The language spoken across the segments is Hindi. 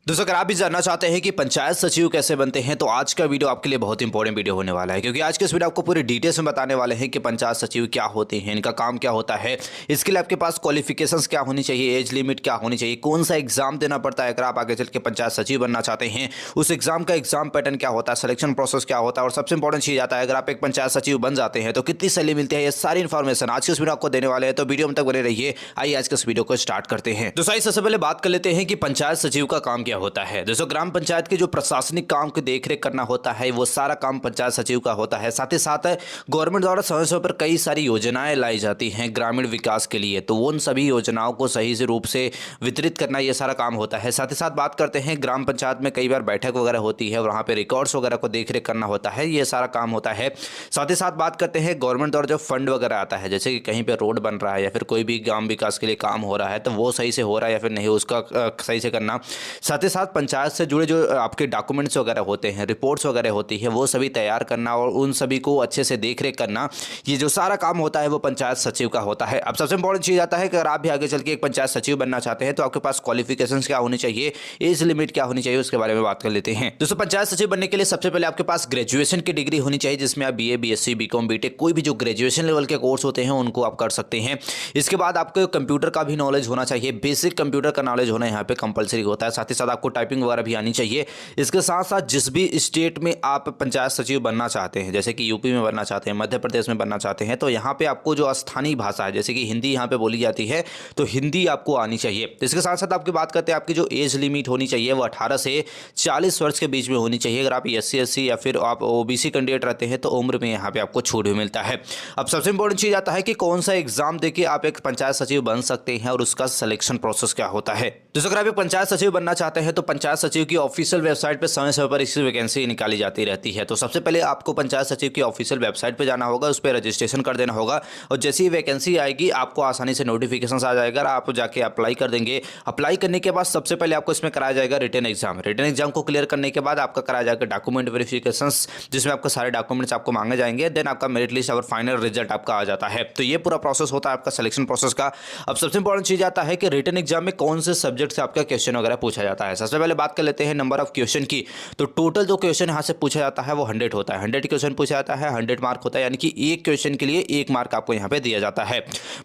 दोस्तों अगर आप भी जानना चाहते हैं कि पंचायत सचिव कैसे बनते हैं तो आज का वीडियो आपके लिए बहुत इंपॉर्टेंट वीडियो होने वाला है, क्योंकि आज के इस वीडियो आपको पूरी डिटेल्स में बताने वाले हैं कि पंचायत सचिव क्या होते हैं, इनका काम क्या होता है, इसके लिए आपके पास क्वालिफिकेशंस क्या होनी चाहिए, एज लिमिट क्या होनी चाहिए, कौन सा एग्जाम देना पड़ता है अगर आप आगे चल के पंचायत सचिव बनना चाहते हैं, उस एग्जाम का एग्जाम पैटर्न क्या होता है, सिलेक्शन प्रोसेस क्या होता है, और सबसे इंपॉर्टेंट चीज आता है अगर आप एक पंचायत सचिव बन जाते हैं तो कितनी सैलरी मिलती है। ये सारी इन्फॉर्मेशन आज के इस वीडियो आपको देने वाले हैं, तो वीडियो में तक बने रहिए। आइए आज के इस वीडियो को स्टार्ट करते हैं। दोस्तों सबसे पहले बात कर लेते हैं कि पंचायत सचिव का काम क्या होता है। दोस्तों ग्राम पंचायत के जो प्रशासनिक काम की देखरेख करना होता है वो सारा काम पंचायत सचिव का होता है। साथ ही साथ गवर्नमेंट द्वारा समय समय पर कई सारी योजनाएं लाई जाती हैं ग्रामीण विकास के लिए, तो उन सभी योजनाओं को सही से रूप से वितरित करना ये सारा काम होता है। साथ ही साथ बात करते हैं ग्राम पंचायत में कई बार बैठक वगैरह होती है, वहाँ पे रिकॉर्ड्स वगैरह को देखरेख करना होता है, ये सारा काम होता है। साथ ही साथ बात करते हैं गवर्नमेंट द्वारा जो फंड वगैरह आता है, जैसे कि कहीं पर रोड बन रहा है या फिर कोई भी ग्राम विकास के लिए काम हो रहा है तो वो सही से हो रहा है या फिर नहीं, उसका सही से करना। साथ ही साथ पंचायत से जुड़े जो आपके डॉक्यूमेंट्स वगैरह होते हैं, रिपोर्ट्स वगैरह होती है, वो सभी तैयार करना और उन सभी को अच्छे से देखरेख करना, ये जो सारा काम होता है वो पंचायत सचिव का होता है। अब सबसे इंपॉर्टेंट चीज आता है कि अगर आप भी आगे चल के एक पंचायत सचिव बनना चाहते हैं तो आपके पास क्वालिफिकेशंस क्या होनी चाहिए, एज लिमिट क्या होनी चाहिए, उसके बारे में बात कर लेते हैं। दोस्तों पंचायत सचिव बनने के लिए सबसे पहले आपके पास ग्रेजुएशन की डिग्री होनी चाहिए, जिसमें आप बीए, बीएससी, बीकॉम, बीटेक कोई भी जो ग्रेजुएशन लेवल के कोर्स होते हैं उनको आप कर सकते हैं। इसके बाद आपको कंप्यूटर का भी नॉलेज होना चाहिए, बेसिक कंप्यूटर का नॉलेज होना यहाँ पे कंपलसरी होता है। साथ ही साथ आपको टाइपिंग वगैरह भी आनी चाहिए। इसके साथ साथ जिस भी स्टेट में आप पंचायत सचिव बनना चाहते हैं, जैसे कि यूपी में बनना चाहते हैं, मध्य प्रदेश में बनना चाहते हैं, तो यहाँ पे आपको जो स्थानीय भाषा है, जैसे कि हिंदी यहाँ पे बोली जाती है, तो हिंदी आपको आनी चाहिए। इसके साथ साथ आपकी बात करते हैं आपकी जो एज लिमिट होनी चाहिए वो 18 से 40 वर्ष के बीच में होनी चाहिए। अगर आप SC SC या फिर आप OBC कैंडिडेट रहते हैं तो उम्र में यहाँ पे आपको छूट भी मिलता है। अब सबसे इंपॉर्टेंट चीज आता है कि कौन सा एग्जाम देके आप एक पंचायत सचिव बन सकते हैं और उसका सिलेक्शन प्रोसेस क्या होता है। दोस्तों अगर आप एक पंचायत सचिव बनना चाहते हैं तो पंचायत सचिव की ऑफिशियल वेबसाइट पर समय समय पर इसकी वैकेंसी निकाली जाती रहती है। तो सबसे पहले आपको पंचायत सचिव की ऑफिशियल वेबसाइट पे जाना होगा, उस पर रजिस्ट्रेशन कर देना होगा और जैसे ही वैकेंसी आएगी आपको आसानी से नोटिफिकेशन आ जाएगा, आप जाके अप्लाई कर देंगे। अप्लाई करने के बाद सबसे पहले आपको इसमें कराया जाएगा रिटन एग्जाम। रिटन एग्जाम को क्लियर करने के बाद आपका कराया जाएगा डॉक्यूमेंट वेरिफिकेशन, जिसमें आपके सारे डॉक्यूमेंट्स आपको मांगे जाएंगे। देन आपका मेरिट लिस्ट और फाइनल रिजल्ट आपका आ जाता है। तो ये पूरा प्रोसेस होता है आपका सिलेक्शन प्रोसेस का। अब सबसे इंपॉर्टेंट चीज आता है कि रिटन एग्जाम में कौन से सब्जेक्ट से आपका क्वेश्चन वगैरह पूछा जाता है। सबसे पहले बात कर लेते हैं नंबर ऑफ क्वेश्चन की। तो टोटल जो क्वेश्चन यहाँ से पूछा जाता है वो 100 होता है। 100 क्वेश्चन पूछा जाता है, 100 मार्क होता है, यानी कि एक क्वेश्चन के लिए 1 मार्क आपको यहाँ पे दिया जाता है।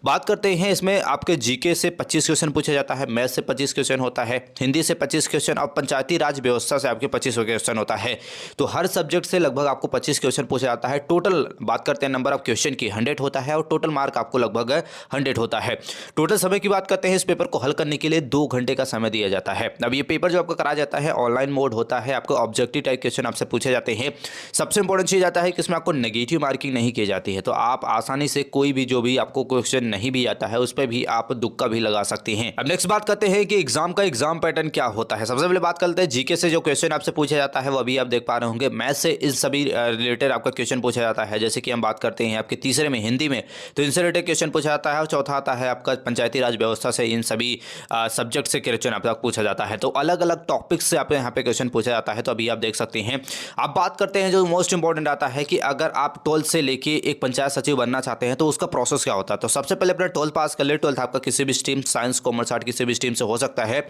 बात करते हैं इसमें आपके जीके से 25 क्वेश्चन पूछा जाता है, मैथ से 25 क्वेश्चन होता है, हिंदी से 25 क्वेश्चन और पंचायती राज व्यवस्था से आपके 25 क्वेश्चन होता है। तो हर सब्जेक्ट से लगभग आपको 25 क्वेश्चन पूछा जाता है। टोटल बात करते हैं नंबर ऑफ क्वेश्चन की 100 होता है और टोटल मार्क आपको लगभग 100 होता है। टोटल समय की बात करते हैं, इस पेपर को हल करने के लिए 2 घंटे का समय दिया जाता है। अब ये पेपर जो आपको कराया जाता है ऑनलाइन मोड होता है, आपको ऑब्जेक्टिव टाइप क्वेश्चन आपसे पूछे जाते हैं। सबसे इंपॉर्टेंट चीज आता है कि इसमें आपको नेगेटिव मार्किंग नहीं की जाती है, तो आप आसानी से कोई भी जो भी आपको क्वेश्चन नहीं भी आता है उस पर भी आप तुक्का भी लगा सकते हैं। अब नेक्स्ट बात करते हैं कि एग्जाम का एग्जाम पैटर्न क्या होता है। सबसे पहले बात करते हैं जीके से जो क्वेश्चन आपसे पूछा जाता है वो अभी आप देख पा रहे होंगे। मैथ से इन सभी रिलेटेड आपका क्वेश्चन पूछा जाता है, जैसे कि हम बात करते हैं आपके तीसरे में हिंदी में, तो इनसे रिलेटेड क्वेश्चन पूछा जाता है। और चौथा आता है आपका पंचायती राज व्यवस्था से, इन सभी सब्जेक्ट से क्वेश्चन आपका पूछा जाता है। तो अलग अलग टॉपिक्स से आपको यहाँ पे क्वेश्चन पूछा जाता है, तो अभी आप देख सकते हैं। अब बात करते हैं जो मोस्ट इंपॉर्टेंट आता है कि अगर आप 12th से लेके एक पंचायत सचिव बनना चाहते हैं तो उसका प्रोसेस क्या होता है। तो सबसे पहले अपना 12th पास कर ले। 12th आपका किसी भी स्ट्रीम, साइंस, कॉमर्स, आर्ट किसी भी स्ट्रीम से हो सकता है।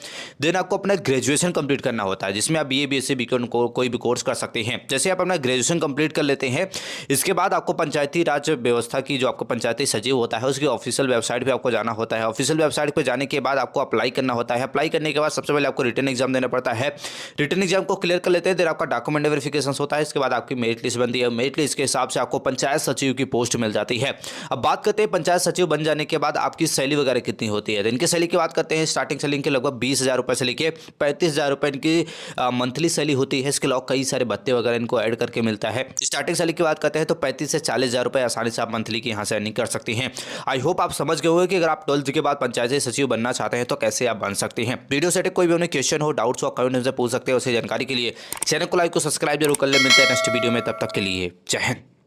देन आपको अपना ग्रेजुएशन कंप्लीट करना होता है, जिसमें आप BA, BSc, BCom कोई भी कोर्स कर सकते हैं। जैसे आप अपना ग्रेजुएशन कंप्लीट कर लेते हैं, इसके बाद आपको पंचायती राज व्यवस्था की जो आपको पंचायती सचिव होता है उसकी ऑफिशियल वेबसाइट पर आपको जाना होता है। ऑफिशियल वेबसाइट पर जाने के बाद आपको अप्लाई करना होता है। अप्लाई करने के बाद सबसे पहले आपको रिटन एग्जाम देना पड़ता है। रिटन एग्जाम को क्लियर कर लेते हैं, देन आपका डॉक्यूमेंट वेरिफिकेशन होता है। इसके बाद आपकी मेरिट लिस्ट बनती है, मेरिट लिस्ट के हिसाब से आपको पंचायत सचिव की पोस्ट मिल जाती है। अब बात करते हैं पंचायत सचिव बन जाने के बाद आपकी सैलरी वगैरह कितनी होती है। इनकी सैलरी की बात करते हैं, स्टार्टिंग सैलरी के लगभग 20,000 रुपए से लेके 35,000 रुपए इनकी मंथली सैलरी होती है। इसके अलावा कई सारे भत्ते वगैरह इनको ऐड करके मिलता है। स्टार्टिंग सैलरी की बात करते हैं तो 35 से 40,000 रुपए आसानी से आप मंथली की यहाँ से अर्निंग कर सकते हैं। आई होप आप समझ गए होंगे कि अगर आप 12th के बाद पंचायत सचिव बनना चाहते हैं तो कैसे आप बन सकते हैं। वीडियो से कोई भी क्वेश्चन हो, डाउट्स हो, कमेंट में पूछ सकते हैं। उसे जानकारी के लिए चैनल को लाइक, को सब्सक्राइब जरूर कर ले। मिलते हैं नेक्स्ट वीडियो में, तब तक के लिए जय हिंद।